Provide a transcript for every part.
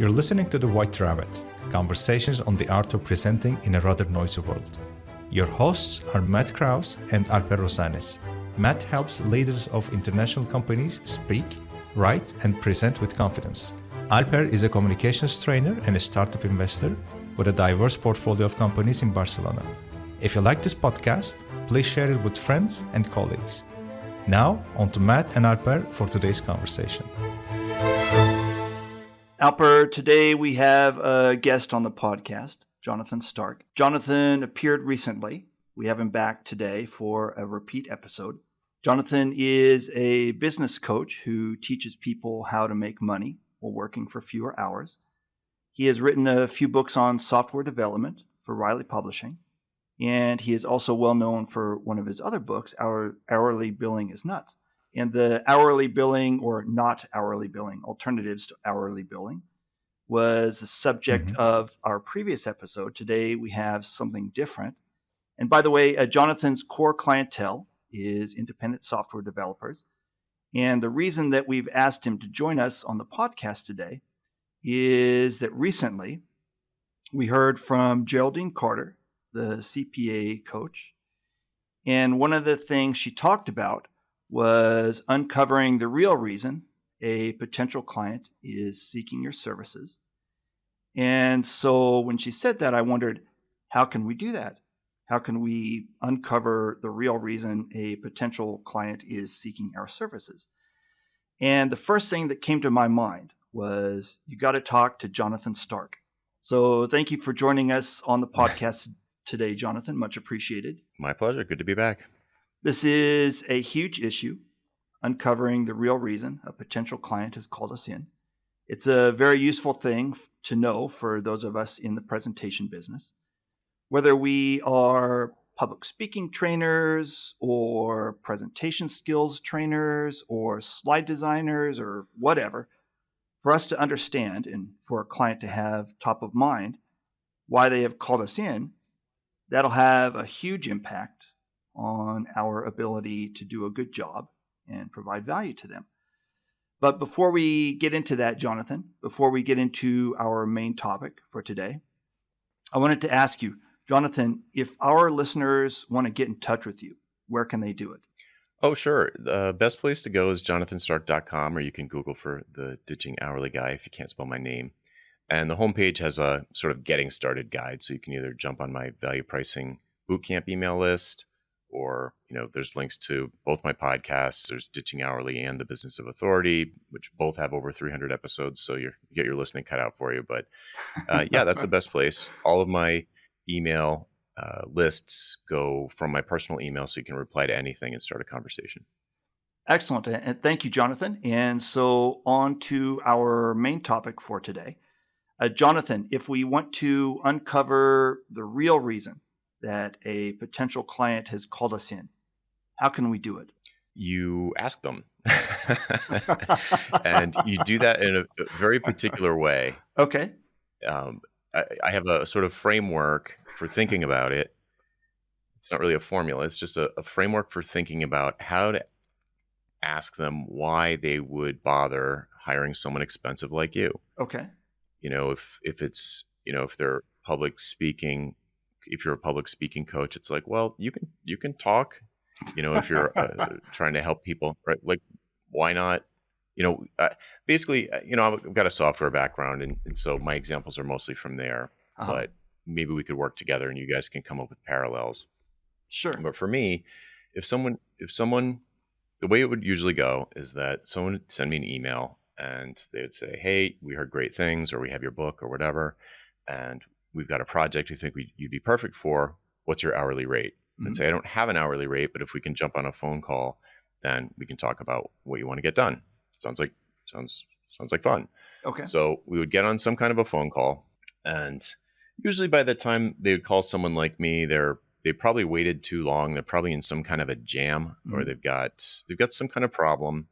You're listening to The White Rabbit, conversations on the art of presenting in a rather noisy world. Your hosts are Matt Krause and Alper Rozanes. Matt helps leaders of international companies speak, write, and present with confidence. Alper is a communications trainer and a startup investor with a diverse portfolio of companies in Barcelona. If you like this podcast, please share it with friends and colleagues. Now, on to Matt and Alper for today's conversation. Alper, today we have a guest on the podcast, Jonathan Stark. Jonathan appeared recently. We have him back today for a repeat episode. Jonathan is a business coach who teaches people how to make money while working for fewer hours. He has written a few books on software development for Riley Publishing, and he is also well known for one of his other books, Hourly Billing is Nuts. And the hourly billing or not hourly billing, alternatives to hourly billing, was the subject of our previous episode. Today we have something different. And by the way, Jonathan's core clientele is independent software developers. And the reason that we've asked him to join us on the podcast today is that recently we heard from Geraldine Carter, the CPA coach. And one of the things she talked about was uncovering the real reason a potential client is seeking your services. And so when she said that, I wondered, how can we do that? How can we uncover the real reason a potential client is seeking our services? And the first thing that came to my mind was, you got to talk to Jonathan Stark. So thank you for joining us on the podcast today, Jonathan. Much appreciated. My pleasure. Good to be back. This is a huge issue, uncovering the real reason a potential client has called us in. It's a very useful thing to know for those of us in the presentation business. Whether we are public speaking trainers or presentation skills trainers or slide designers or whatever, for us to understand and for a client to have top of mind why they have called us in, that'll have a huge impact on our ability to do a good job and provide value to them. But before we get into that, Jonathan, before we get into our main topic for today, I wanted to ask you, Jonathan, if our listeners want to get in touch with you, where can they do it? Oh, sure. The best place to go is jonathanstark.com, or you can Google for the Ditching Hourly Guy if you can't spell my name. And the homepage has a sort of getting started guide, so you can either jump on my value pricing bootcamp email list, or, there's links to both my podcasts. There's Ditching Hourly and The Business of Authority, which both have over 300 episodes. So you get your listening cut out for you. But yeah, that's the best place. All of my email lists go from my personal email, so you can reply to anything and start a conversation. Excellent. And thank you, Jonathan. And so on to our main topic for today. Jonathan, if we want to uncover the real reason that a potential client has called us in, how can we do it? You ask them. And you do that in a very particular way. Okay. I have a sort of framework for thinking about it. It's not really a formula. It's just a framework for thinking about how to ask them why they would bother hiring someone expensive like you. Okay. If it's, if they're public speaking, if you're a public speaking coach, it's like, well, you can talk, if you're trying to help people, right? Like, why not? Basically, I've got a software background, and so my examples are mostly from there, but maybe we could work together and you guys can come up with parallels. Sure. But for me, if someone, the way it would usually go is that someone would send me an email and they would say, hey, we heard great things, or we have your book or whatever, and we've got a project we think you'd be perfect for. What's your hourly rate? And say, I don't have an hourly rate, but if we can jump on a phone call, then we can talk about what you want to get done. Sounds like fun. Okay. So we would get on some kind of a phone call, and usually by the time they would call someone like me, they probably waited too long. They're probably in some kind of a jam, or they've got some kind of problem.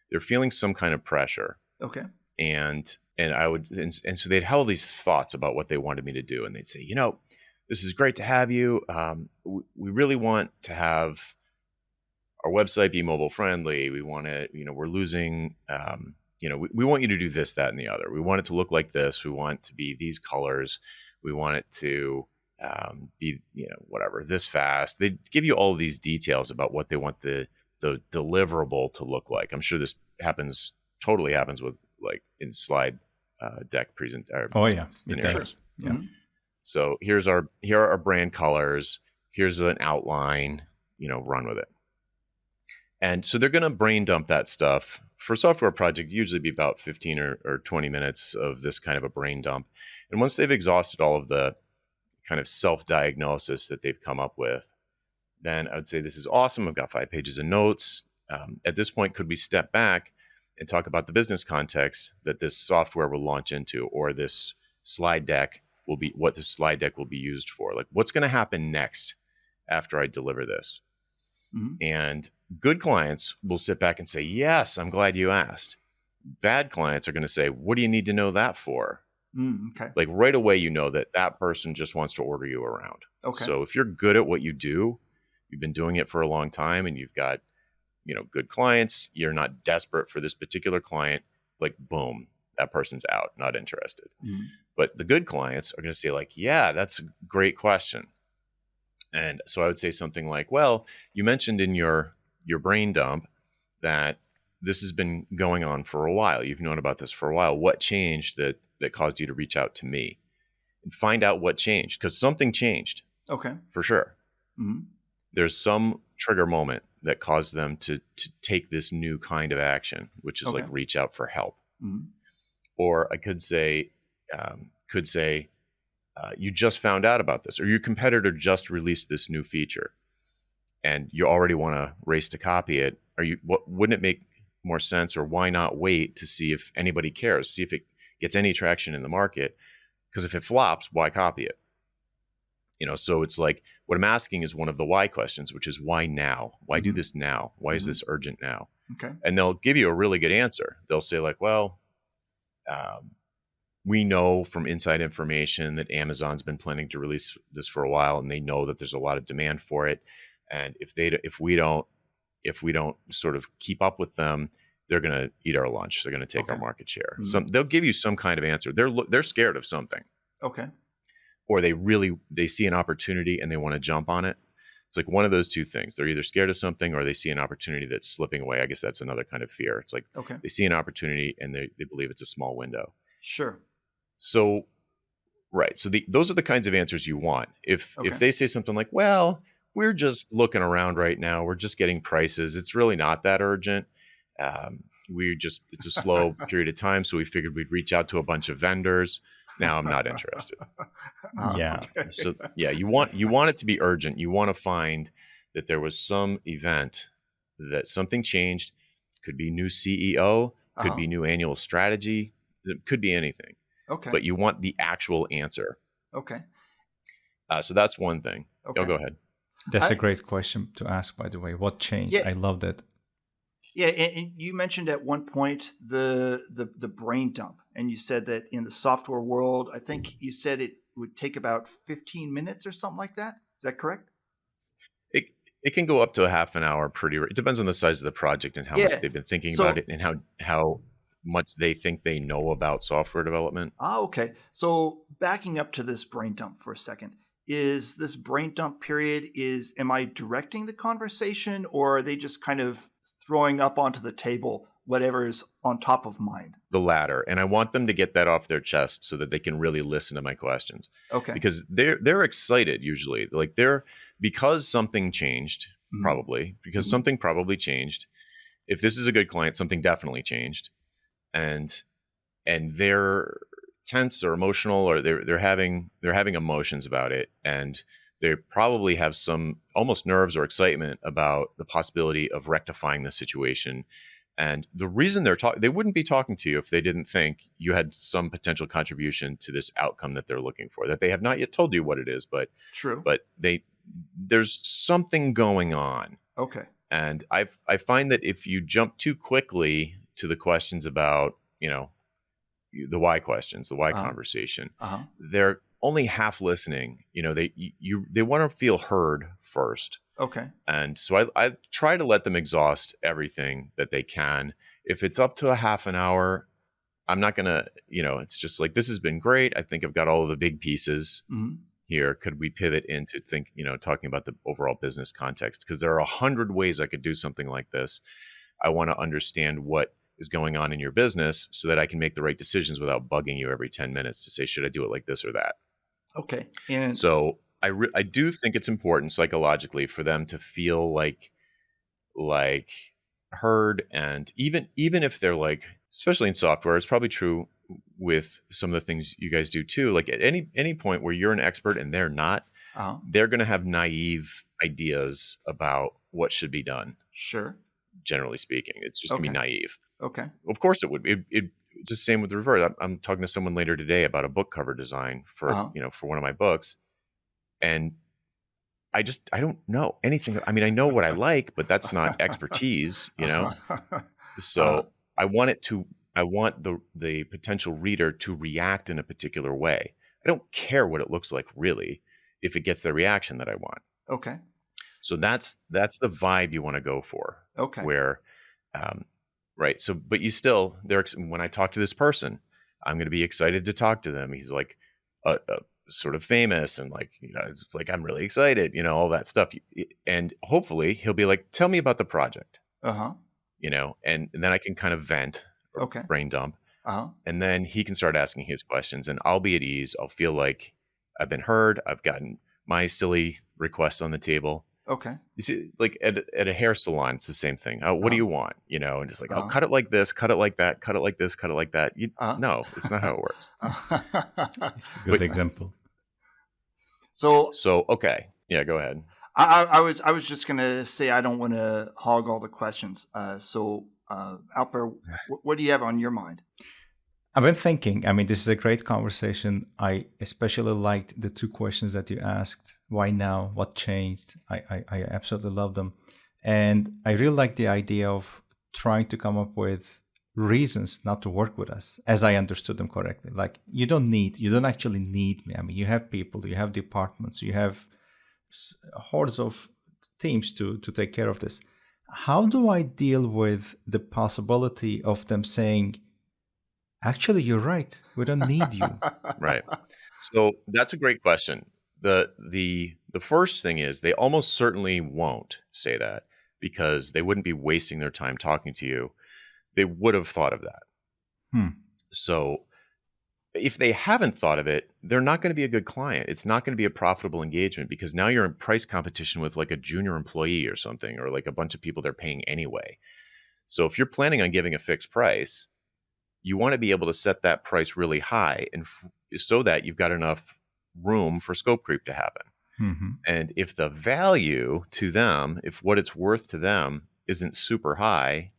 They're feeling some kind of pressure. Okay. And so they'd have all these thoughts about what they wanted me to do, and they'd say, this is great to have you. We really want to have our website be mobile friendly. We want to, we're losing, we want you to do this, that, and the other. We want it to look like this. We want it to be these colors. We want it to be, whatever, this fast. They give you all of these details about what they want the deliverable to look like. I'm sure this totally happens with like in slide deck present. Oh yeah, it scenarios. does. Yeah. Mm-hmm. So here are our brand colors. Here's an outline. Run with it. And so they're going to brain dump that stuff. For a software project, usually be about 15 or 20 minutes of this kind of a brain dump. And once they've exhausted all of the kind of self-diagnosis that they've come up with, then I would say, this is awesome. I've got 5 pages of notes. At this point, could we step back and talk about the business context that this software will launch into, or this slide deck will be, what this slide deck will be used for? Like, what's going to happen next after I deliver this? Mm-hmm. And good clients will sit back and say, yes, I'm glad you asked. Bad clients are going to say, what do you need to know that for? Okay. Like right away, that person just wants to order you around. Okay. So if you're good at what you do, you've been doing it for a long time, and you've got, good clients, you're not desperate for this particular client, like boom, that person's out, not interested. Mm-hmm. But the good clients are going to say like, yeah, that's a great question. And so I would say something like, well, you mentioned in your brain dump that this has been going on for a while. You've known about this for a while. What changed that caused you to reach out to me? And find out what changed, because something changed. Okay. For sure. Mm-hmm. There's some trigger moment that caused them to take this new kind of action, which is like reach out for help. Mm-hmm. Or I could say, you just found out about this, or your competitor just released this new feature and you already want to race to copy it. Wouldn't it make more sense, or why not wait to see if anybody cares, see if it gets any traction in the market? Because if it flops, why copy it? So it's like, what I'm asking is one of the why questions, which is why now? Why do this now? Why is this urgent now? Okay. And they'll give you a really good answer. They'll say like, well, we know from inside information that Amazon's been planning to release this for a while, and they know that there's a lot of demand for it. And if we don't sort of keep up with them, they're going to eat our lunch. They're going to take our market share. Mm-hmm. They'll give you some kind of answer. They're scared of something. Okay. Or they see an opportunity and they want to jump on it. It's like one of those two things. They're either scared of something, or they see an opportunity that's slipping away. I guess that's another kind of fear. It's like they see an opportunity and they believe it's a small window. Sure. So, right. So those are the kinds of answers you want. If they say something like, well, we're just looking around right now, we're just getting prices, it's really not that urgent. It's a slow period of time, so we figured we'd reach out to a bunch of vendors. Now I'm not interested. Yeah. Okay. So yeah, you want it to be urgent. You want to find that there was some event that something changed. Could be new CEO, could be new annual strategy, it could be anything. Okay. But you want the actual answer. Okay. So that's one thing. Okay. Oh, go ahead. That's a great question to ask, by the way. What changed? Yeah. I love that. Yeah, and you mentioned at one point the brain dump, and you said that in the software world, I think you said it would take about 15 minutes or something like that. Is that correct? It can go up to a half an hour. It depends on the size of the project and how much they've been thinking about it, and how much they think they know about software development. Okay. So backing up to this brain dump for a second, is this brain dump period, am I directing the conversation, or are they just kind of throwing up onto the table whatever's on top of mind? The latter. And I want them to get that off their chest so that they can really listen to my questions. Okay. Because they're excited usually. Like because something changed, probably, because something probably changed. If this is a good client, something definitely changed. And they're tense or emotional, or they're having emotions about it. And they probably have some almost nerves or excitement about the possibility of rectifying the situation. And the reason they wouldn't be talking to you if they didn't think you had some potential contribution to this outcome that they're looking for, that they have not yet told you what it is, but true. But there's something going on. Okay. And I find that if you jump too quickly to the questions about, the why questions, the why conversation, they're only half listening. They want to feel heard first. Okay. And so I try to let them exhaust everything that they can If it's up to a half an hour, I'm not going to, it's just like, this has been great. I think I've got all of the big pieces here. Could we pivot into talking about the overall business context? Because there are 100 ways I could do something like this. I want to understand what is going on in your business so that I can make the right decisions without bugging you every 10 minutes to say, should I do it like this or that? Okay. And so I do think it's important psychologically for them to feel like heard. And even if they're like, especially in software, it's probably true with some of the things you guys do too. Like at any point where you're an expert and they're not, they're going to have naive ideas about what should be done. Sure. Generally speaking, it's just going to be naive. Okay. Of course it would. It's the same with the reverse. I'm talking to someone later today about a book cover design for, for one of my books. And I don't know anything. I mean, I know what I like, but that's not expertise, So I want the potential reader to react in a particular way. I don't care what it looks like really, if it gets the reaction that I want. Okay. So that's the vibe you want to go for. Okay. Where, right. So, but you still, when I talk to this person, I'm going to be excited to talk to them. He's like, sort of famous and like, it's like, I'm really excited, all that stuff. And hopefully he'll be like, tell me about the project, and then I can kind of vent or brain dump. And then he can start asking his questions and I'll be at ease. I'll feel like I've been heard. I've gotten my silly requests on the table. Okay. You see, like at a hair salon, it's the same thing. Oh, what do you want? And just like, I'll cut it like this, cut it like that, cut it like this, cut it like that. No, it's not how it works. It's a good example. So okay. Yeah, go ahead. I was just going to say, I don't want to hog all the questions. Alper, what do you have on your mind? I've been thinking, this is a great conversation. I especially liked the two questions that you asked. Why now? What changed? I absolutely love them. And I really like the idea of trying to come up with reasons not to work with us, as I understood them correctly. Like, you don't actually need me. You have people, you have departments, you have hordes of teams to take care of this. How do I deal with the possibility of them saying, actually, you're right, we don't need you? Right. So that's a great question. The first thing is they almost certainly won't say that because they wouldn't be wasting their time talking to you. They would have thought of that. So if they haven't thought of it, they're not going to be a good client. It's not going to be a profitable engagement because now you're in price competition with like a junior employee or something, or like a bunch of people they're paying anyway. So if you're planning on giving a fixed price, you want to be able to set that price really high and so that you've got enough room for scope creep to happen. And if the value to them, if what it's worth to them isn't super high,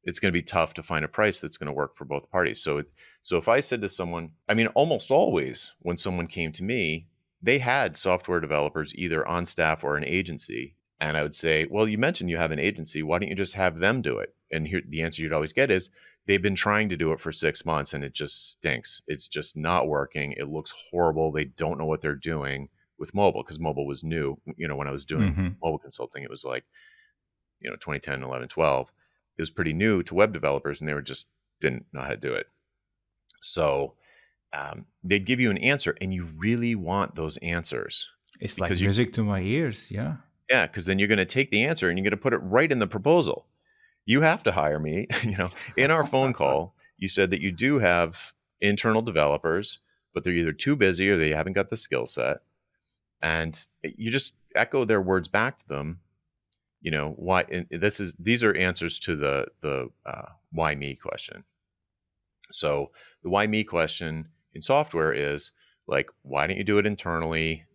it's going to be tough to find a price that's going to work for both parties. So if I said to someone, almost always when someone came to me, they had software developers either on staff or an agency. And I would say, well, you mentioned you have an agency. Why don't you just have them do it? And here, the answer you'd always get is they've been trying to do it for 6 months and it just stinks. It's just not working. It looks horrible. They don't know what they're doing with mobile because mobile was new. When I was doing mobile consulting, it was like, 2010, 11, 12. It was pretty new to web developers and they didn't know how to do it. So they'd give you an answer and you really want those answers. It's like music to my ears. Yeah. Yeah, because then you're going to take the answer and you're going to put it right in the proposal. You have to hire me. In our phone call, you said that you do have internal developers, but they're either too busy or they haven't got the skill set. And you just echo their words back to them. Why? And these are answers to the why me question. So the why me question in software is like, why don't you do it internally?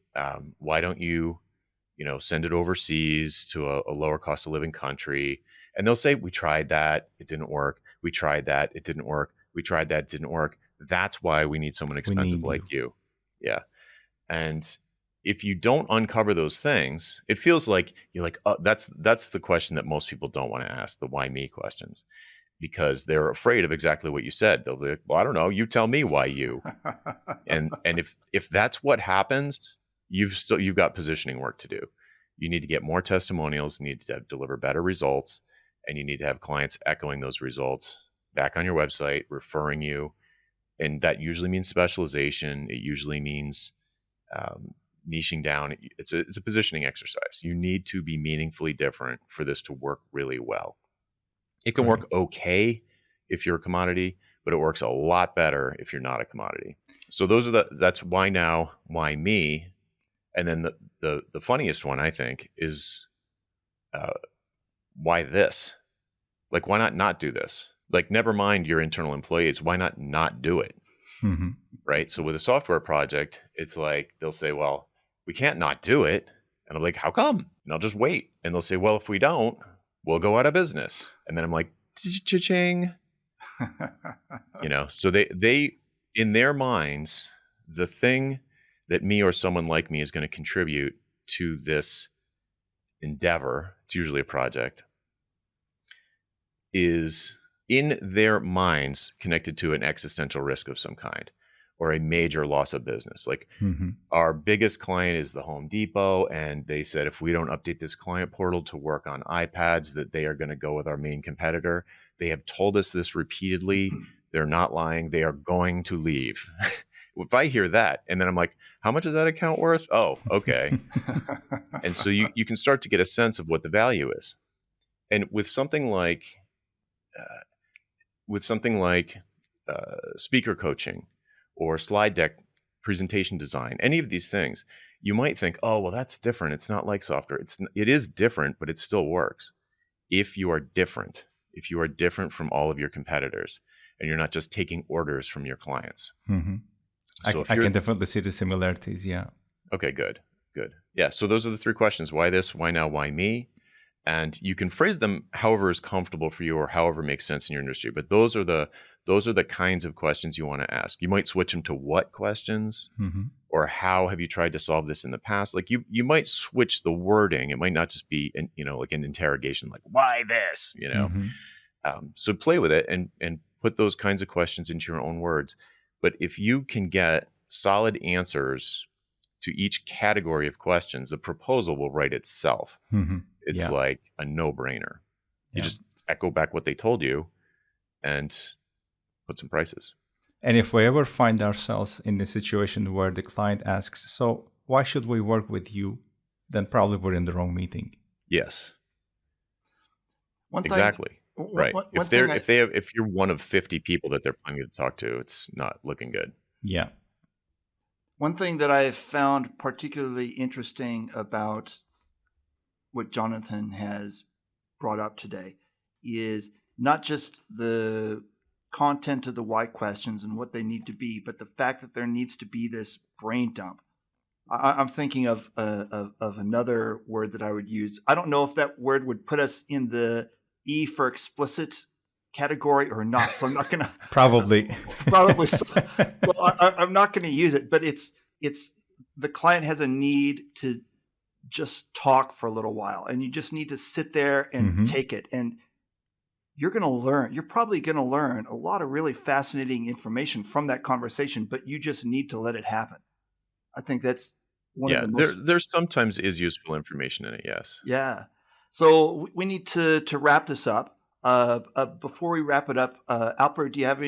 Why don't you send it overseas to a lower cost of living country? And they'll say, we tried that, it didn't work. We tried that, it didn't work. We tried that, it didn't work. That's why we need someone expensive like you. Yeah. And if you don't uncover those things, it feels like you're like, oh, that's the question that most people don't want to ask, the why me questions, because they're afraid of exactly what you said. They'll be like, well, I don't know. You tell me why you. and if that's what happens, you've got positioning work to do. You need to get more testimonials, you need to deliver better results. and you need to have clients echoing those results back on your website, referring you. And that usually means specialization. It usually means niching down. It's a positioning exercise. You need to be meaningfully different for this to work really well. It can work okay if you're a commodity, but it works a lot better if you're not a commodity. So that's why now, why me? And then the funniest one, I think, is why this? Like, why not do this? Like, never mind your internal employees. Why not do it? Mm-hmm. Right. So with a software project, it's like they'll say, well, we can't not do it. And I'm like, how come? And I'll just wait. And they'll say, well, if we don't, we'll go out of business. And then I'm like, cha-ching. So they in their minds, the thing that me or someone like me is going to contribute to this endeavor, it's usually a project, is in their minds connected to an existential risk of some kind or a major loss of business. Like our biggest client is the Home Depot, and they said if we don't update this client portal to work on iPads, that they are going to go with our main competitor. They have told us this repeatedly. They're not lying. They are going to leave. If I hear that, and then I'm like, how much is that account worth? Oh, okay. And so you can start to get a sense of what the value is. And with something like speaker coaching or slide deck presentation design, any of these things, you might think, oh, well, that's different. It's not like software. It is different, but it still works. If you are different from all of your competitors, and you're not just taking orders from your clients. Mm-hmm. So I can definitely see the similarities. Yeah. Okay, good. Yeah. So those are the three questions. Why this? Why now? Why me? And you can phrase them however is comfortable for you or however makes sense in your industry. But those are the kinds of questions you want to ask. You might switch them to what questions or how have you tried to solve this in the past? Like you might switch the wording. It might not just be like an interrogation, like why this? So play with it and put those kinds of questions into your own words. But if you can get solid answers to each category of questions, the proposal will write itself. It's like a no-brainer. You just echo back what they told you and put some prices. And if we ever find ourselves in the situation where the client asks, so why should we work with you? Then probably we're in the wrong meeting. Yes. Exactly. Right. If you're one of 50 people that they're planning to talk to, it's not looking good. Yeah. One thing that I found particularly interesting about what Jonathan has brought up today is not just the content of the why questions and what they need to be, but the fact that there needs to be this brain dump. I'm thinking of another word that I would use. I don't know if that word would put us in the E for explicit category or not. So I'm not going to probably. Well, I'm not going to use it, but it's the client has a need to just talk for a little while, and you just need to sit there and take it. And you're probably going to learn a lot of really fascinating information from that conversation, but you just need to let it happen. I think that's one of the most... there sometimes is useful information in it. Yes. Yeah. So we need to wrap this up. Before we wrap it up, Alper, do you have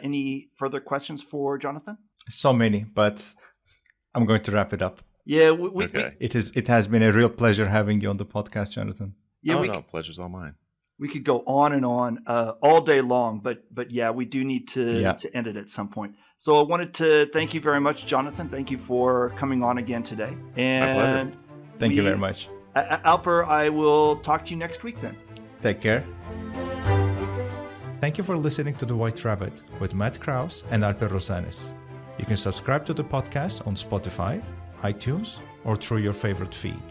any further questions for Jonathan? So many, but I'm going to wrap it up. Yeah, okay. It has been a real pleasure having you on the podcast, Jonathan. Yeah, pleasure's all mine. We could go on and on all day long, but yeah, we do need to end it at some point. So I wanted to thank you very much, Jonathan. Thank you for coming on again today. And my pleasure. Thank you very much. Alper, I will talk to you next week then. Take care. Thank you for listening to The White Rabbit with Matt Krause and Alper Rozanes. You can subscribe to the podcast on Spotify, iTunes, or through your favorite feed.